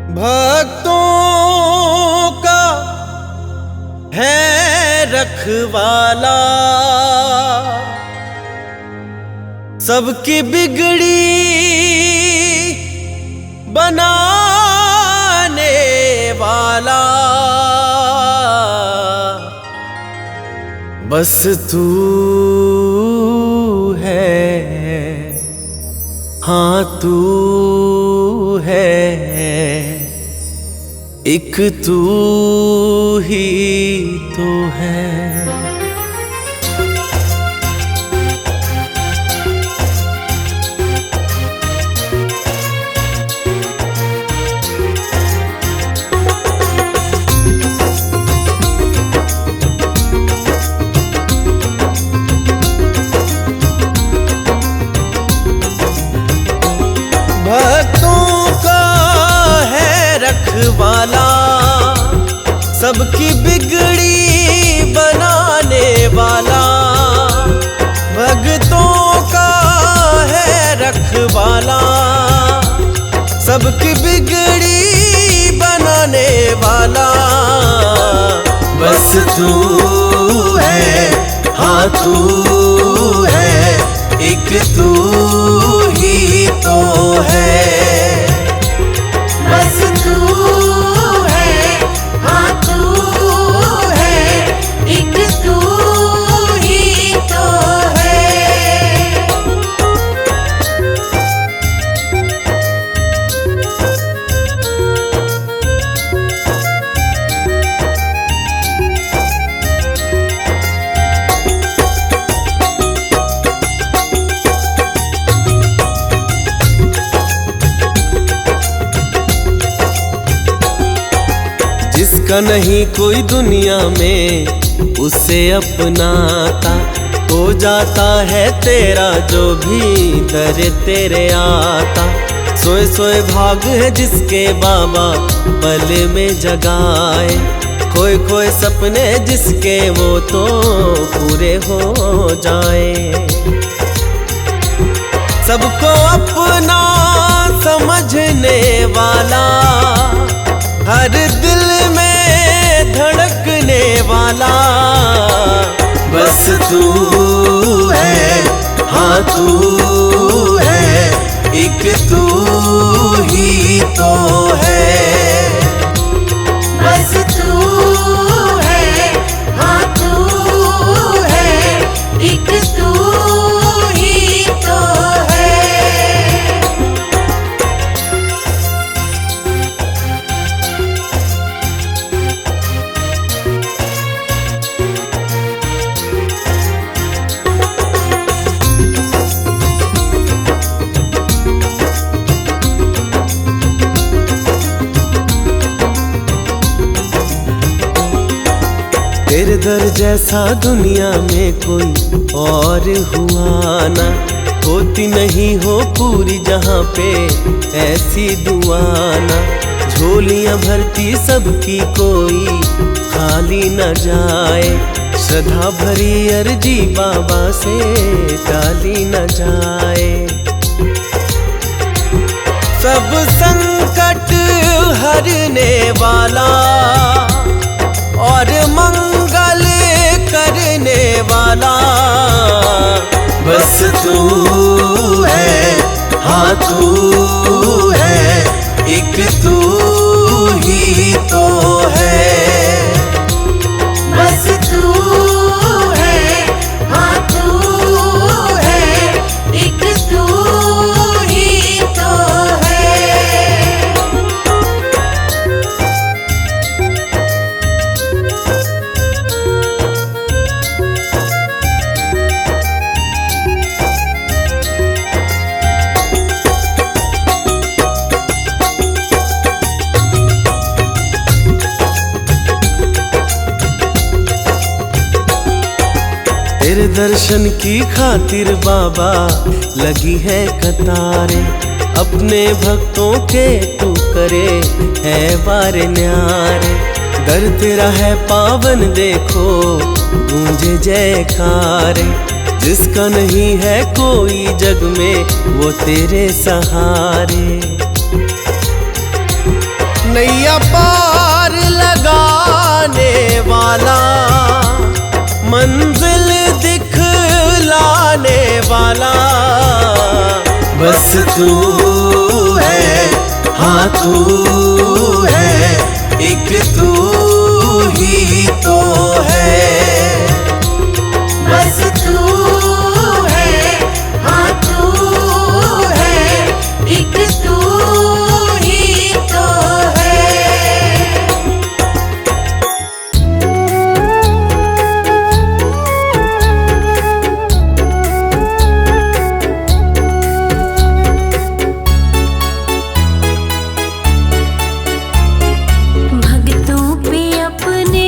भक्तों का है रखवाला, सबकी बिगड़ी बनाने वाला। बस तू है, हाँ तू है, एक तू ही तो है। भक्तों का है रखवाला, सबकी बिगड़ी बनाने वाला। भक्तों का है रखवाला, सबकी बिगड़ी बनाने वाला। बस तू है, हाँ तू है, एक तू ही तो है। बस तू है, हाँ तू है, एक तू ही तो है। जिसका नहीं कोई दुनिया में उसे अपनाता, हो जाता है तेरा जो भी दर तेरे आता। सोए सोए भाग है जिसके बाबा पल में जगाए, खोए खोए सपने जिसके वो तो पूरे हो जाए। सबको अपना समझने वाला, हर दिल में धड़कने वाला। बस तू है, हाँ तू है, एक तू ही तो है। बस तू है, हाँ तू है, एक तू ही तो है। तेरे दर जैसा दुनिया में कोई और हुआ ना, होती नहीं हो पूरी जहाँ पे ऐसी दुआना। झोलियाँ भरती सबकी कोई खाली न जाए, श्रद्धा भरी अर्जी बाबा से टाली न जाए। सब संकट हरने वाला और मंगल करने वाला। बस तू है, हाँ तू है, एक तू ही तो है। बस तू है, हाँ तू है, एक तू ही तो है। तेरे दर्शन की खातिर बाबा लगी है कतारें, अपने भक्तों के तू करे है बारे न्यारे। दर तेरा है पावन देखो गूंजे जयकारे, जिसका नहीं है कोई जग में वो तेरे सहारे। नैया पार लगाने वाला, मंजिल दिखलाने वाला, बस तू है, हाँ तू है, एक तू ही तो है। बस तू है, हाँ तू है, एक तू ही तो है। भक्तों पे अपने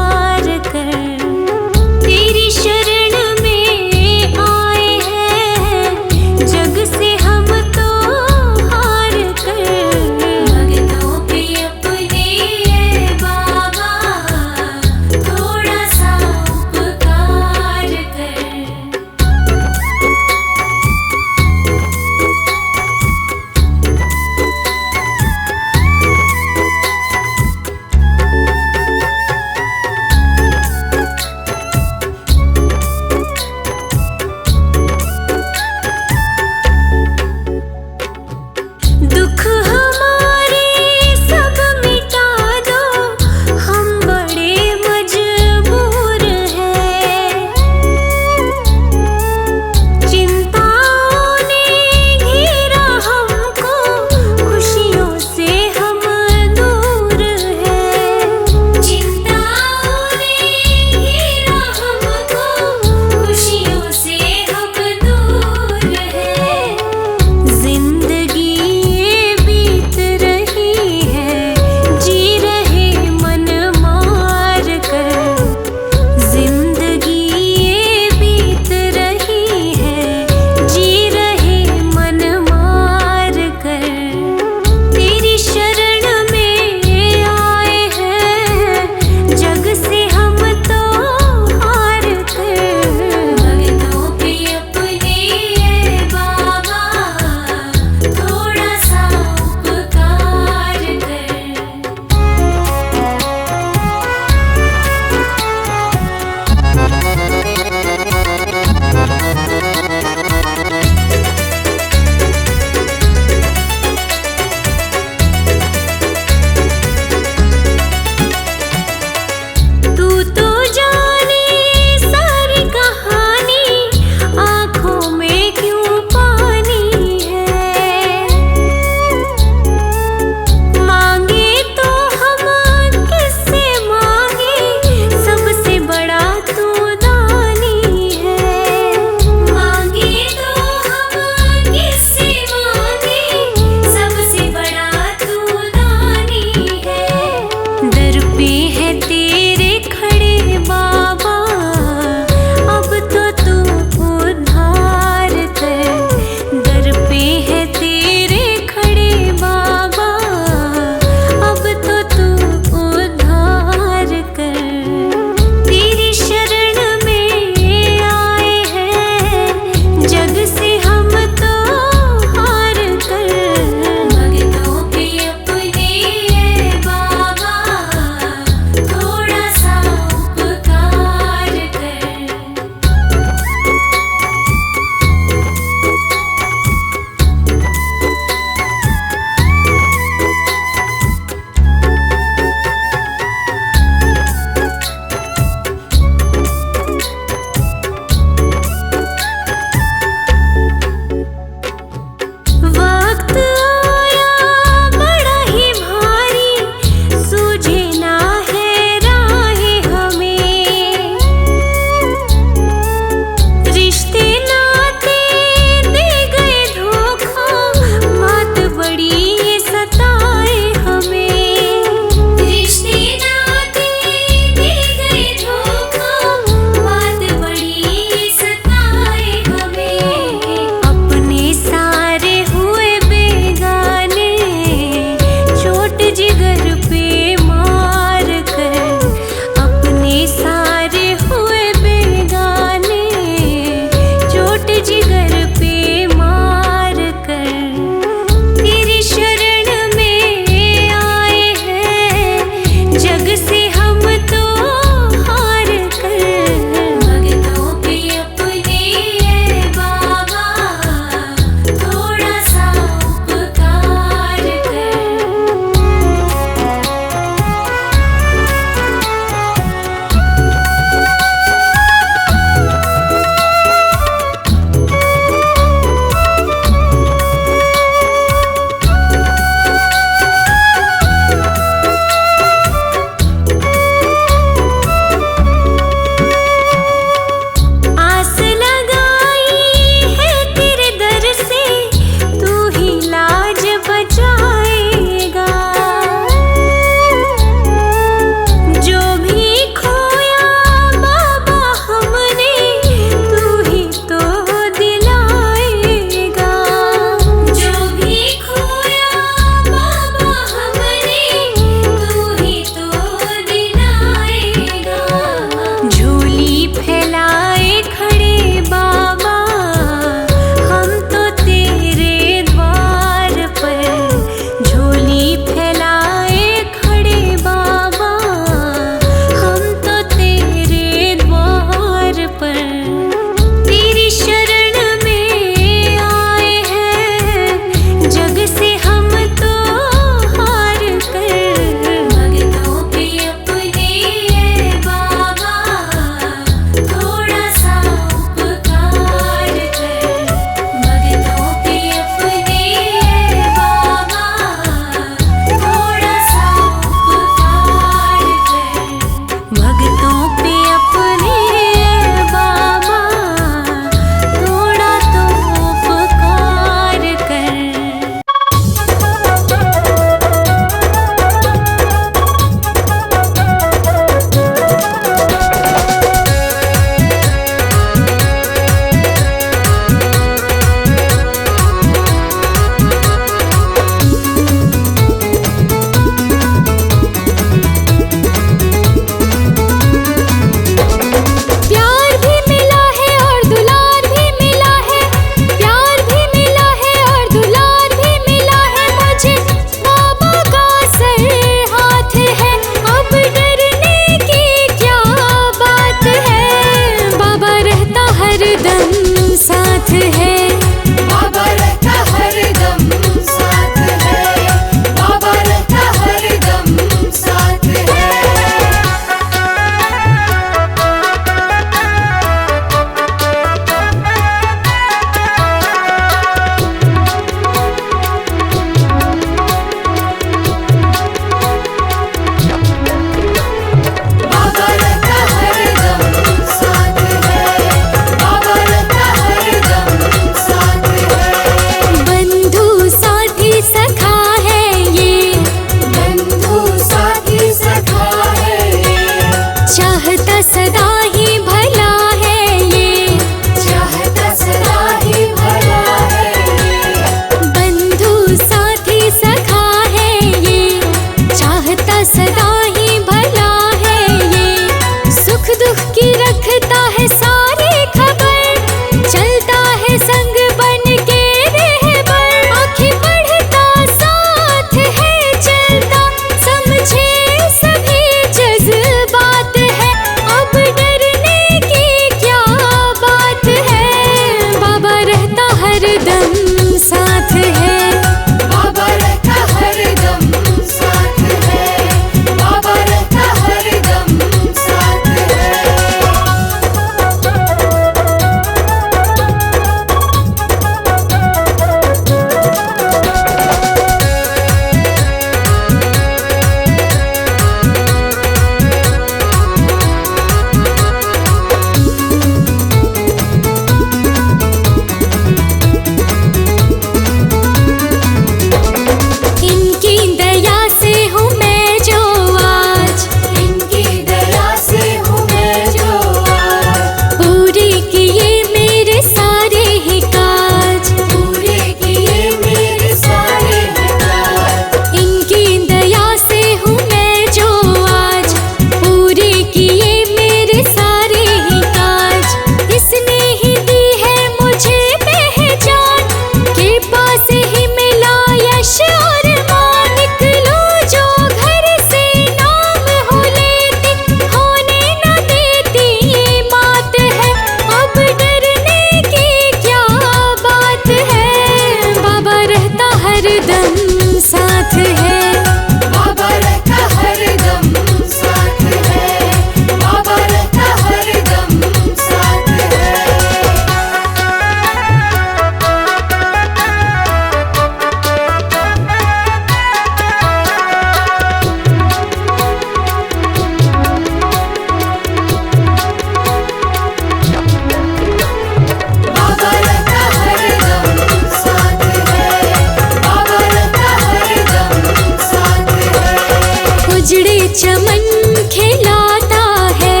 चमन खिलाता है,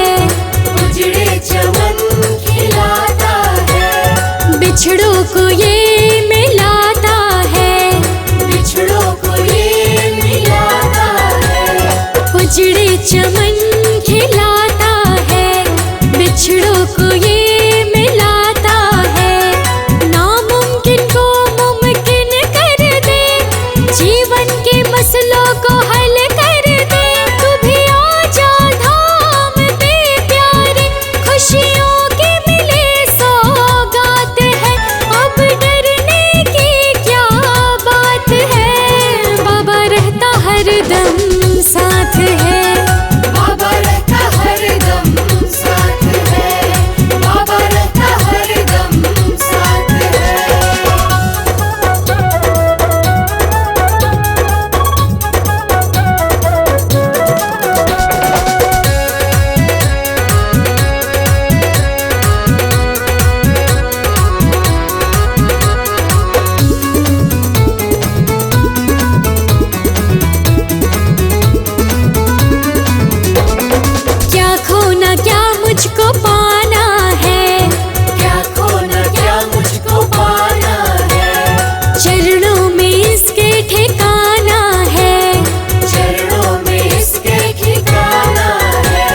उजड़े चमन खिलाता है, बिछड़ों को ये मिलाता है, बिछड़ों को ये मिलाता है। उजड़े चमन खिलाता है, बिछड़ों को ये मिलाता है। नामुमकिन को मुमकिन कर दे, जीवन के मसलों को हल कर दे। तू भी आजा धाम पे प्यारे, खुशियों की मिले सौगात है। अब डरने की क्या बात है, बाबा रहता हरदम साथ है। बाबा रहता हरदम साथ है, बाबा रहता हरदम साथ है। क्या खोना क्या मुझको पाना है, क्या खोना क्या मुझको पाना है, चरणों में इसके ठिकाना है। चरणों में इसके ठिकाना है।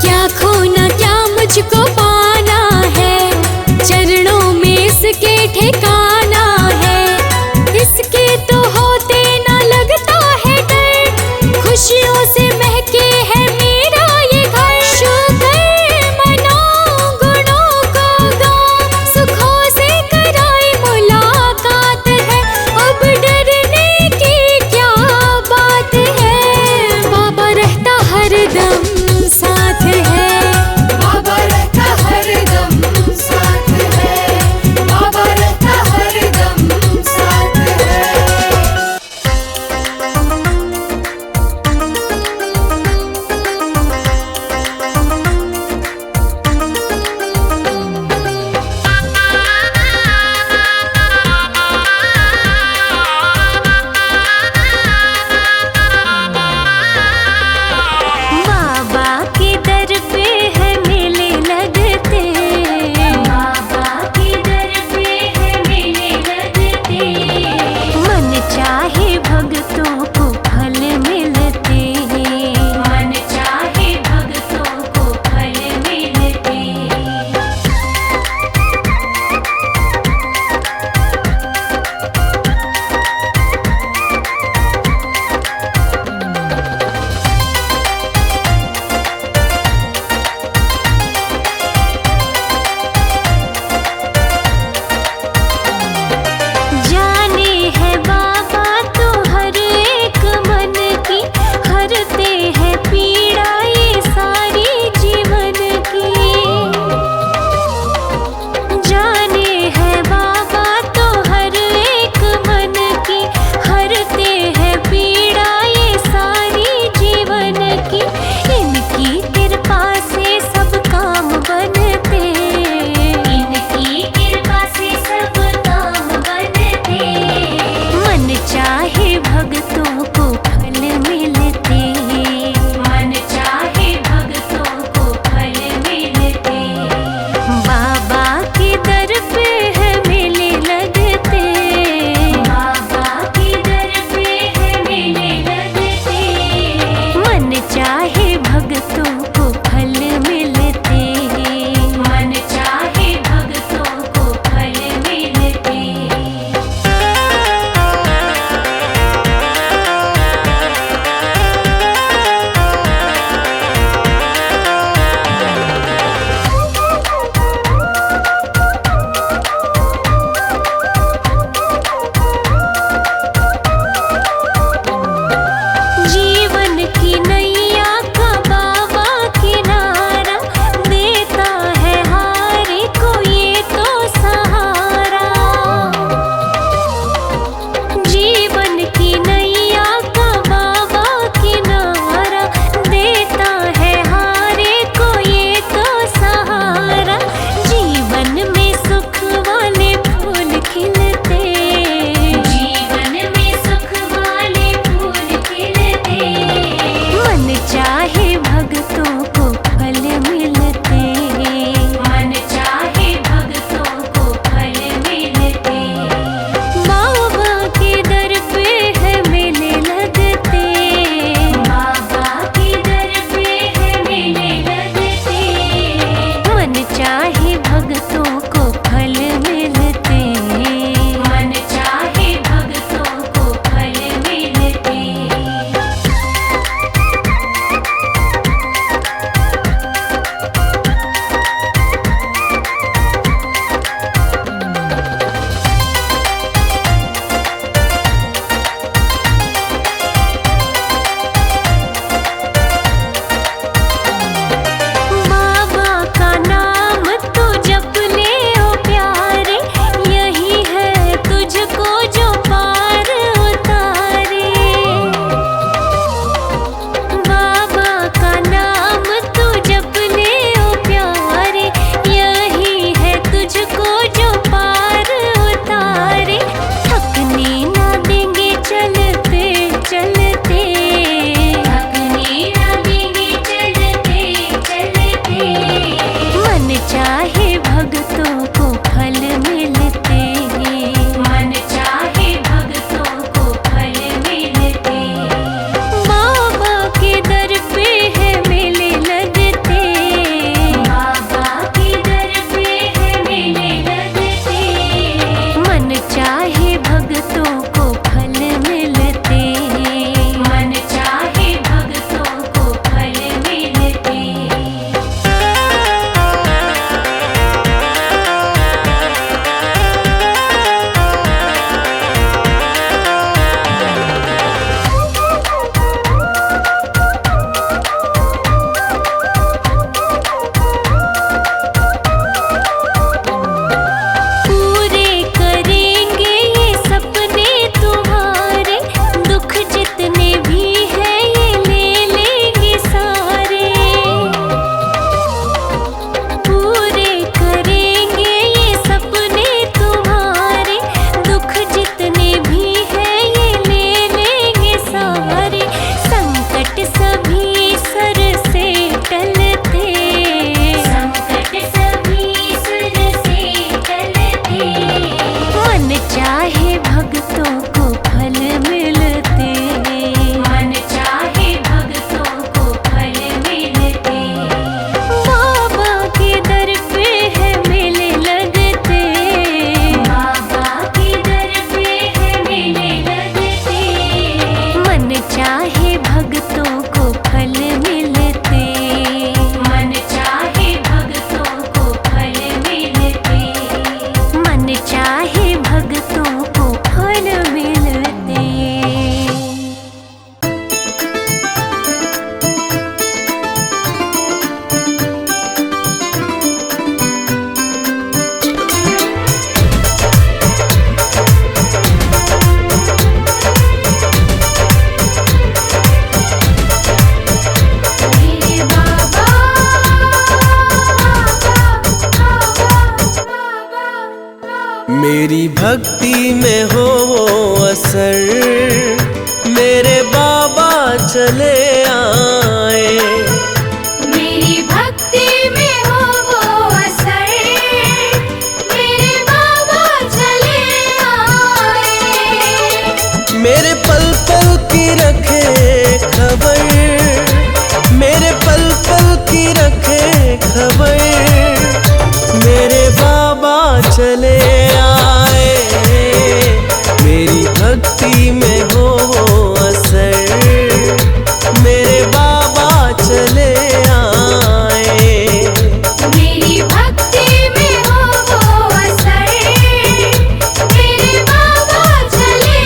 क्या खोना क्या मुझको पाना है, चरणों में इसके ठिकाना है। इसके तो होते ना लगता है डर, खुशियों से महके है मेरा ये घर। शुक्र मनाऊं गुणों को गाऊं, सुखों से कराई मुलाकात है। अब डरने की क्या बात है, बाबा रहता हरदम साथ है। बाबा रहता हरदम साथ है, बाबा रहता हरदम साथ है। बाबा के दर पे है मेले लगते, बाबा के दर पे है मेले लगते। मन चाहे भक्तों को फल मिलते, मन चाहे भक्तों को फल मिलते। जाने है बाबा तो हर एक मन की, हरते हैं पीड़ा ये सारी जीवन की। जाने है बाबा तो हर एक मन की, हरते हैं पीड़ा ये सारी जीवन की। इनकी कृपा से सब काम बनते, इनकी कृपा से सब काम बनते। मन चाहे भक्तों को फल मिलते, मन चाहे भक्तों को फल मिलते। बाबा के दर पे है मेले लगते, बाबा के दर पे है मेले लगते। मन चाहे भक्तों को फल मिलते, मन चाहे भक्तों को फल मिलते। जीवन की नैया मेरी भक्ति में हो वो असर, मेरे बाबा चले आए। मेरी भक्ति में हो वो असर, मेरे बाबा चले आए। मेरे पल पल की रखे खबर, मेरे पल पल की रखे खबर, मेरे बाबा चले आए। मेरी भक्ति में हो वो असर, मेरे बाबा चले आए। मेरी भक्ति में हो वो असर, मेरे बाबा चले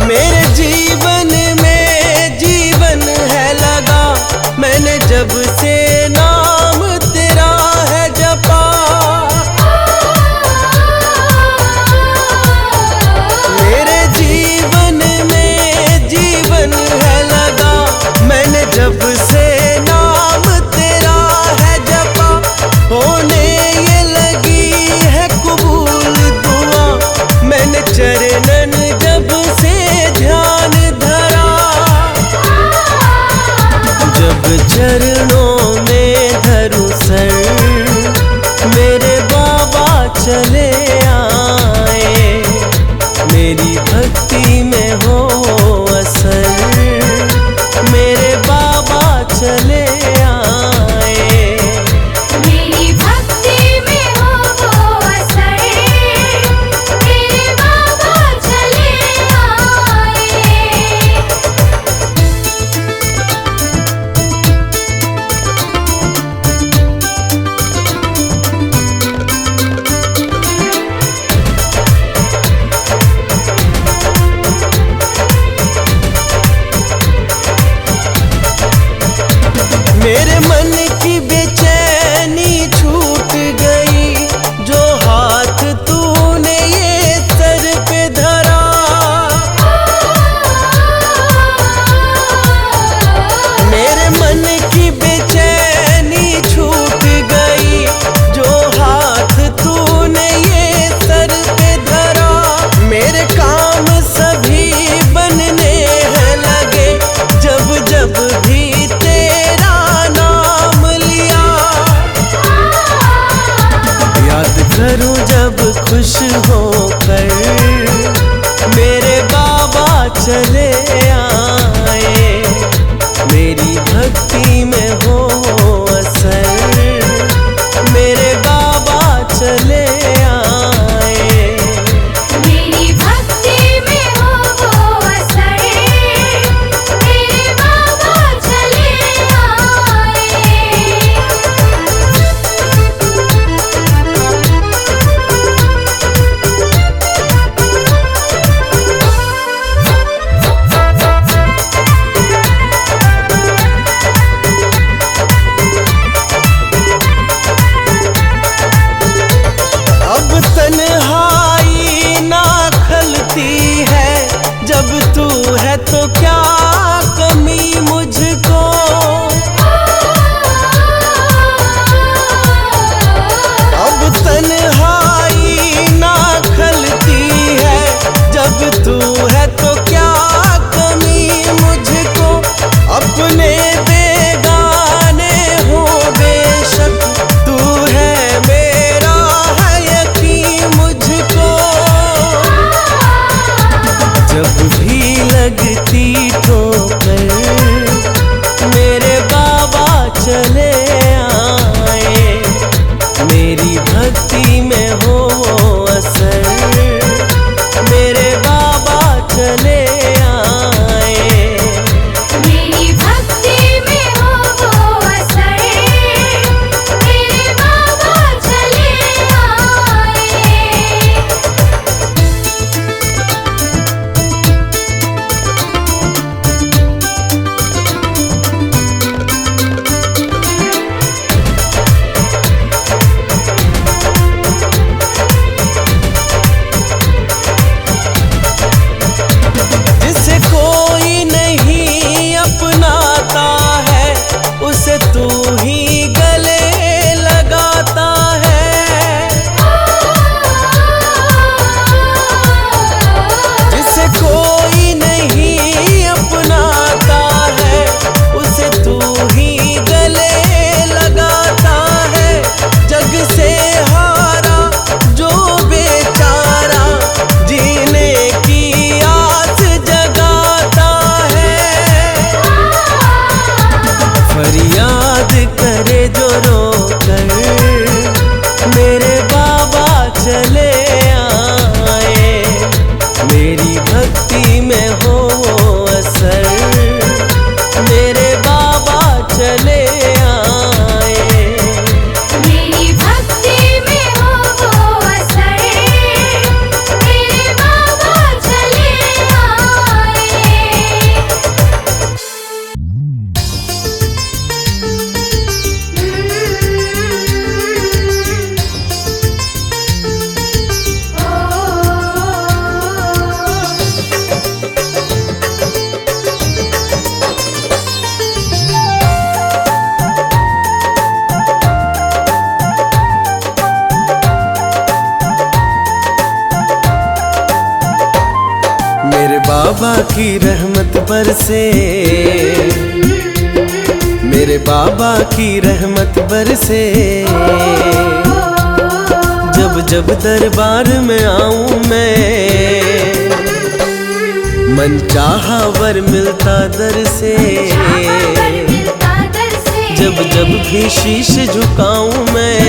मेरे जीवन में जीवन है लगा, मैंने जब से नाम तेरा है जपा। मेरे जीवन में जीवन है लगा, मैंने जब से नाम तेरा है जपा। होने ये लगी है कबूल दुआ, मैंने चरणन जब से ध्यान धरा। जब चरणों में धरूं सर, मेरे बाबा चले आए। मेरी भक्ति में हो असर, मेरे बाबा चले आए। मेरी भक्ति में हो वो असर, मेरे बाबा चले आए। मेरे मन की बेचैनी छूट गई, जो हाथ तूने ये सर पे धरा। मेरे मन की बेचैनी छूट गई, जो हाथ तूने ये सर पे धरा। मेरे काम सभी बनने हैं लगे, जब जब भी तेरा नाम लिया। याद करूं जब खुश होकर, मेरे बाबा चले आए। मेरी भक्ति में हो असर, मेरे बाबा चले आए। मेरी भक्ति में हो वो असर, मेरे बाबा चले आए। अब तन्हाई ना खलती है, जब तू है तो क्या कमी मुझको। अब तन्हाई ना खलती है, जब तू है तो क्या कमी मुझको। अपने बेगाने हो बेशक, तू है मेरा है यकीन मुझको। जब भी लगती ठोकर, मेरे बाबा चले आए। मेरी भक्ति में हो असर, मेरे बाबा चले आए। मेरी भक्ति में हो वो असर, मेरे बाबा चले आए। मेरे बाबा की रहमत बरसे, मेरे बाबा की रहमत बरसे। जब जब दरबार में आऊं मैं, मन चाहा वर मिलता दर से। जब जब भी शीश झुकाऊं मैं,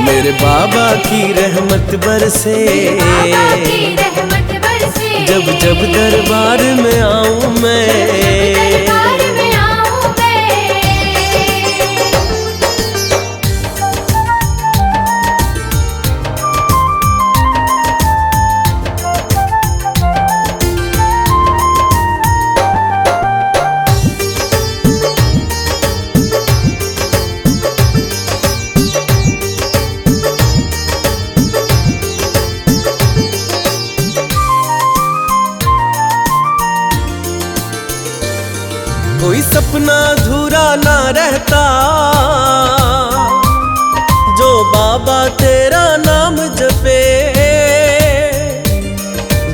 मेरे बाबा की रहमत बरसे। जब जब दरबार में आऊं मैं, कोई सपना अधूरा ना रहता, जो बाबा तेरा नाम जपे।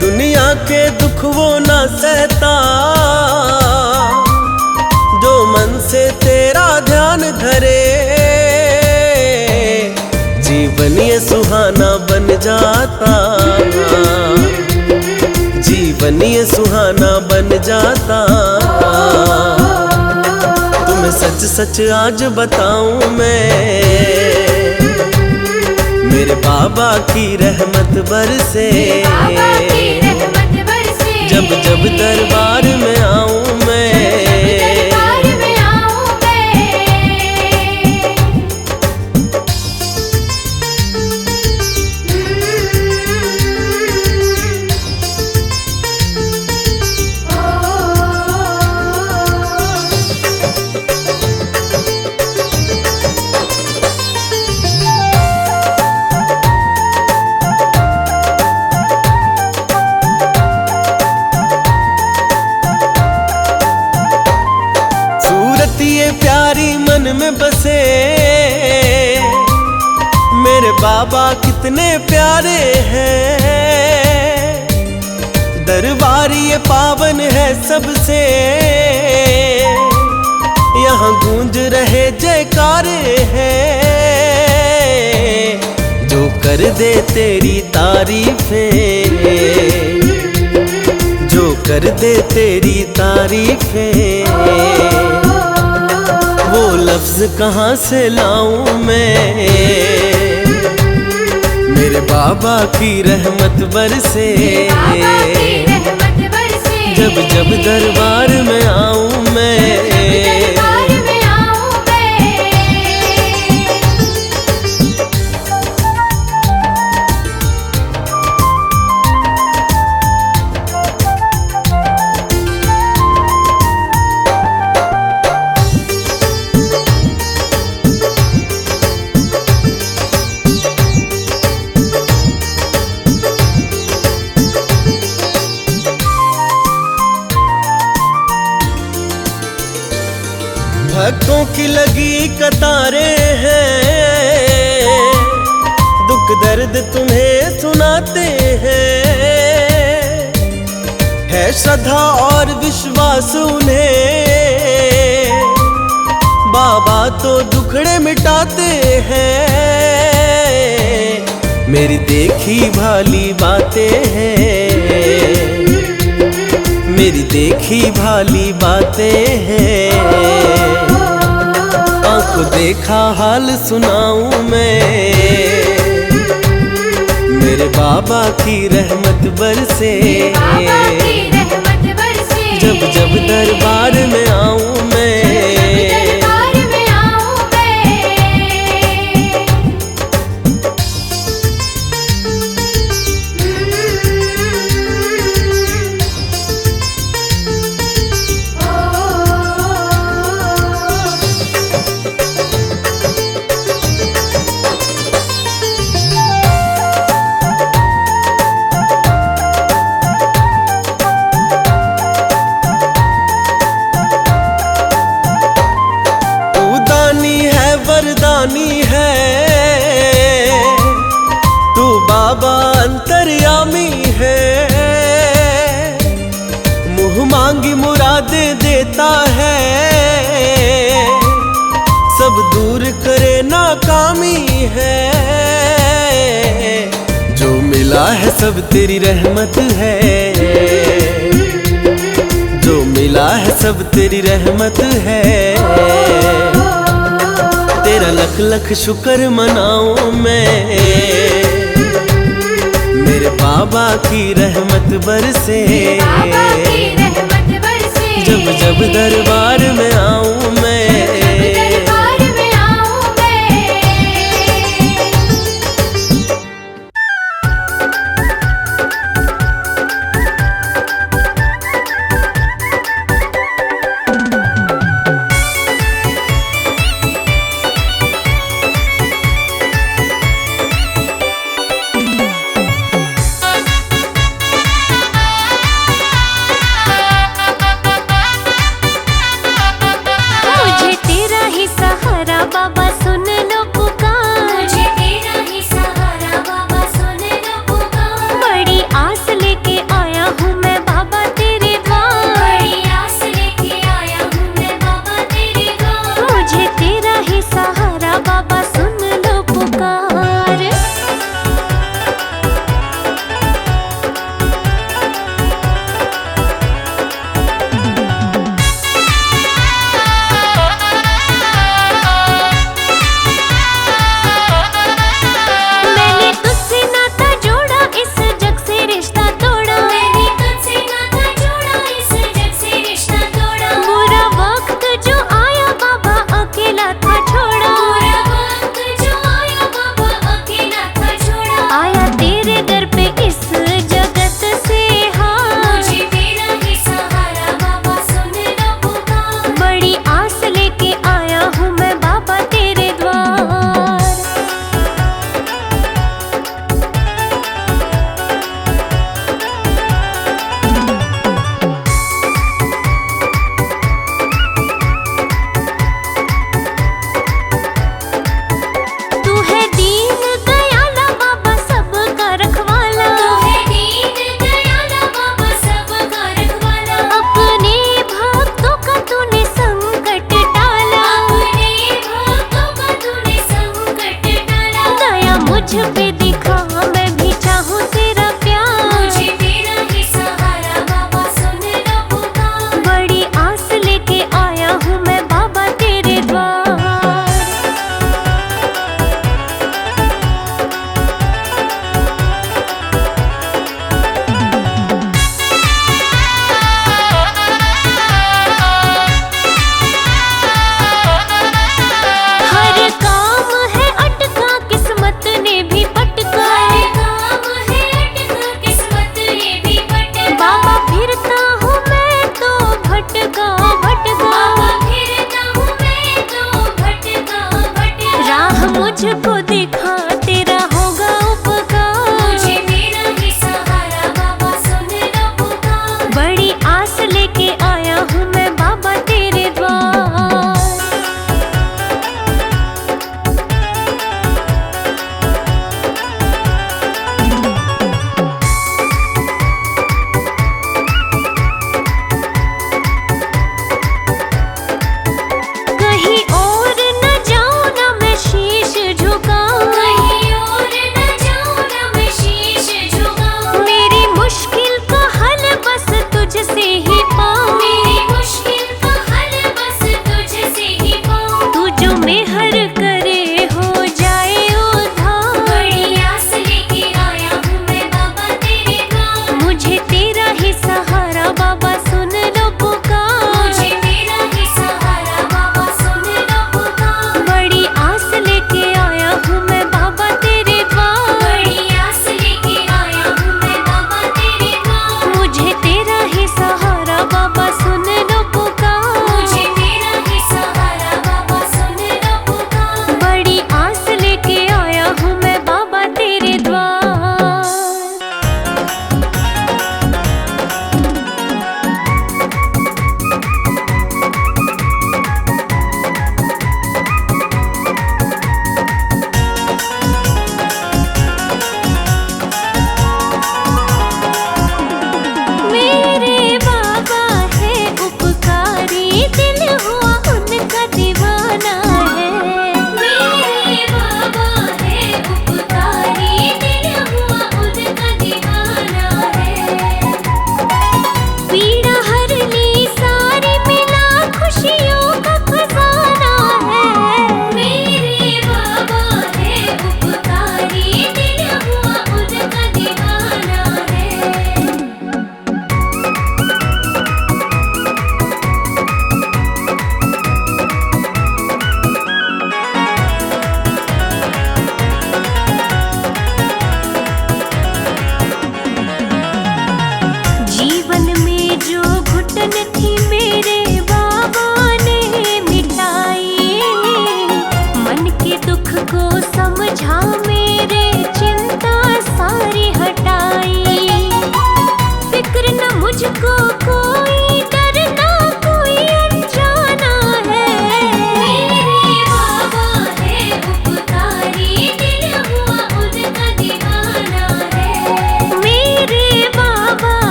दुनिया के दुख वो ना सहता, जो मन से तेरा ध्यान धरे। जीवन ये सुहाना बन जाता, जीवन ये सुहाना बन जाता। तुम्हें सच सच आज बताऊं मैं, मेरे बाबा की रहमत बरसे। जब जब दरबार में आऊं मैं, ये प्यारी मन में बसे। मेरे बाबा कितने प्यारे हैं, दरबार ये पावन है सबसे। यहाँ गूंज रहे जयकारे हैं, जो कर दे तेरी तारीफें, जो कर दे तेरी तारीफें। वो लफ्ज कहाँ से लाऊं मैं, मेरे बाबा की रहमत बरसे। जब जब दरबार में आऊं मैं, भक्तों की लगी कतारें हैं, दुख दर्द तुम्हें सुनाते हैं। है श्रद्धा और विश्वास उन्हें, बाबा तो दुखड़े मिटाते हैं। मेरी देखी भाली बातें हैं, मेरी देखी भाली बातें हैं। आंखों देखा हाल सुनाऊं मैं, मेरे बाबा की रहमत बरसे। जब जब दरबार में आऊं मैं, दे देता है, सब दूर करे नाकामी है। जो मिला है सब तेरी रहमत है, जो मिला है सब तेरी रहमत है। तेरा लख लख शुक्र मनाऊं मैं, मेरे बाबा की रहमत बरसे। बाबा की रहमत बरसे। जब जब दरबार में आऊं मैं, दरबार में आऊं मैं।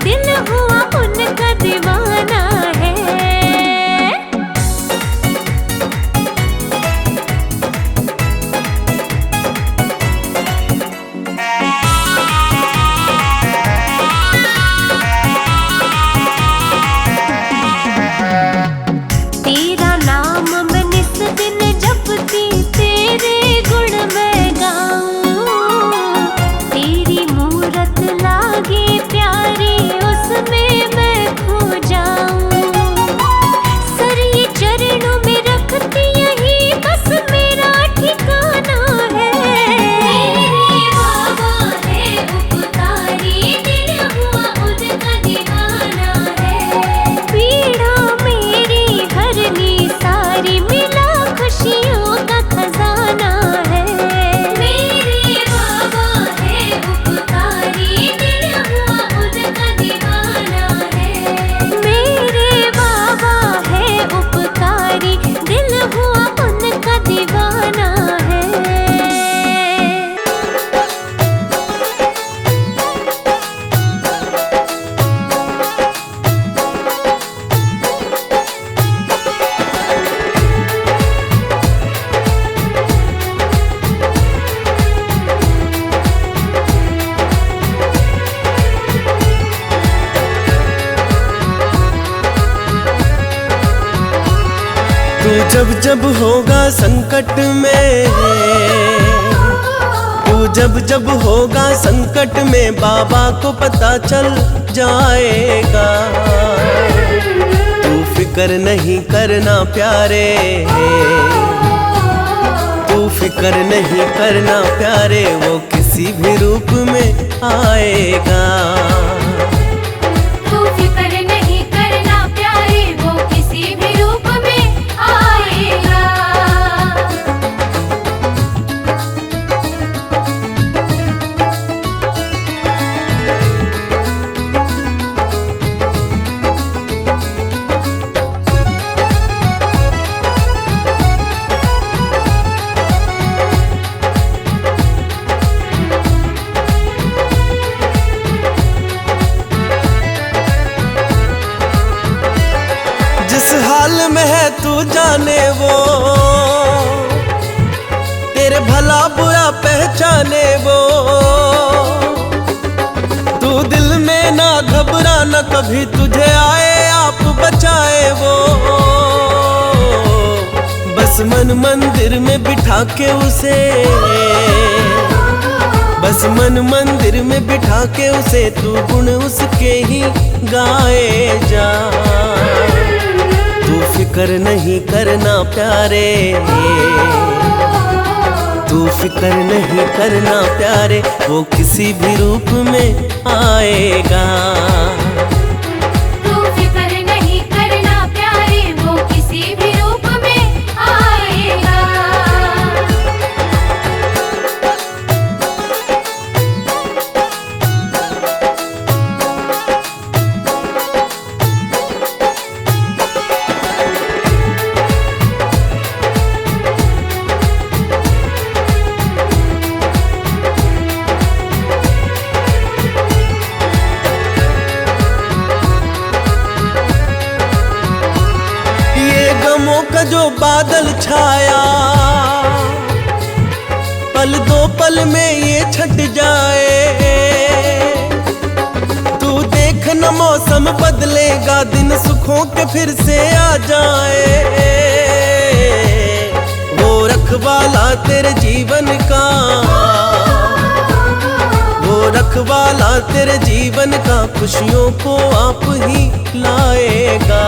दिल हुआ उनका दीवाना है। तेरा नाम मैं निस दिन जपती, तेरे गुण मैं गाऊं। तेरी मूरत लागे प्यारी, उसमें मैं खो जाऊं। सर ये चरणों में रखती, यही बस मेरा ठिकाना है। मेरे बाबा है उपकारी, दिल हुआ उनका दीवाना है। पीड़ा मेरी हरनी सारी, मिला खुशियों का खजाना है। मेरे बाबा है उपकारी, दिल हुआ उनका दीवाना है। मेरे बाबा है उपकारी, दिल हुआ उनका दीवाना है। तू जब जब होगा संकट में, तू जब जब होगा संकट में, बाबा को पता चल जाएगा। तू फिक्र नहीं करना प्यारे, तू फिक्र नहीं करना प्यारे, वो किसी भी रूप में आएगा। तू फिक्र नहीं करना प्यारे, वो किसी भी रूप में आएगा। जिस हाल में है तू जाने वो, तेरे भला बुरा पहचाने वो। तू दिल में ना घबराना कभी, तुझे आए आप बचाए वो। बस मन मंदिर में बिठा के उसे, बस मन मंदिर में बिठा के उसे, तू गुण उसके ही गाए जा। तू फिक्र नहीं करना प्यारे, तू फिक्र नहीं करना प्यारे, वो किसी भी रूप में आएगा। तू फिक्र नहीं करना प्यारे, वो किसी भी रूप में आएगा। गमों का जो बादल छाया, पल दो पल में ये छट जाए। तू देख न मौसम बदलेगा, दिन सुखों के फिर से आ जाए। वो रखवाला तेरे जीवन का, वो रखवाला तेरे जीवन का, खुशियों को आप ही लाएगा।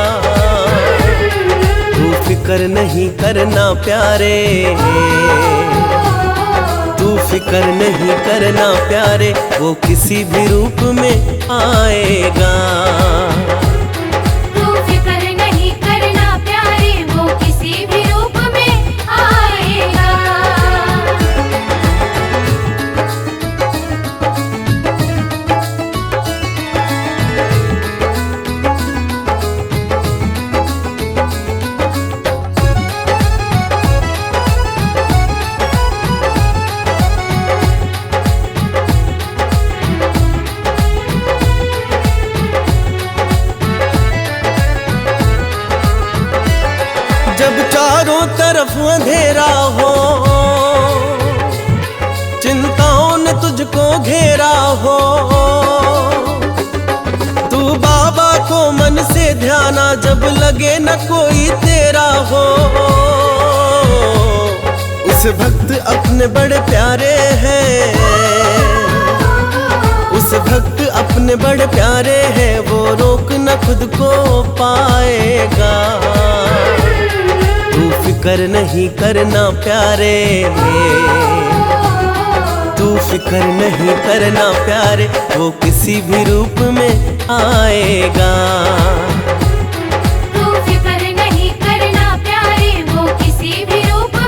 तू फिक्र नहीं करना प्यारे, तू फिक्र नहीं करना प्यारे, वो किसी भी रूप में आएगा। तू फिक्र नहीं करना प्यारे, वो किसी भी रूप में आएगा। तरफ अंधेरा हो, चिंताओं ने तुझको घेरा हो, तू बाबा को मन से ध्याना, जब लगे न कोई तेरा हो। उस भक्त अपने बड़े प्यारे हैं, उस भक्त अपने बड़े प्यारे हैं, वो रोक न खुद को पाएगा। तू फिक्र नहीं करना प्यारे, तू फिक्र नहीं करना प्यारे, वो किसी भी रूप में आएगा। तू फिक्र नहीं करना प्यारे, वो किसी भी रूप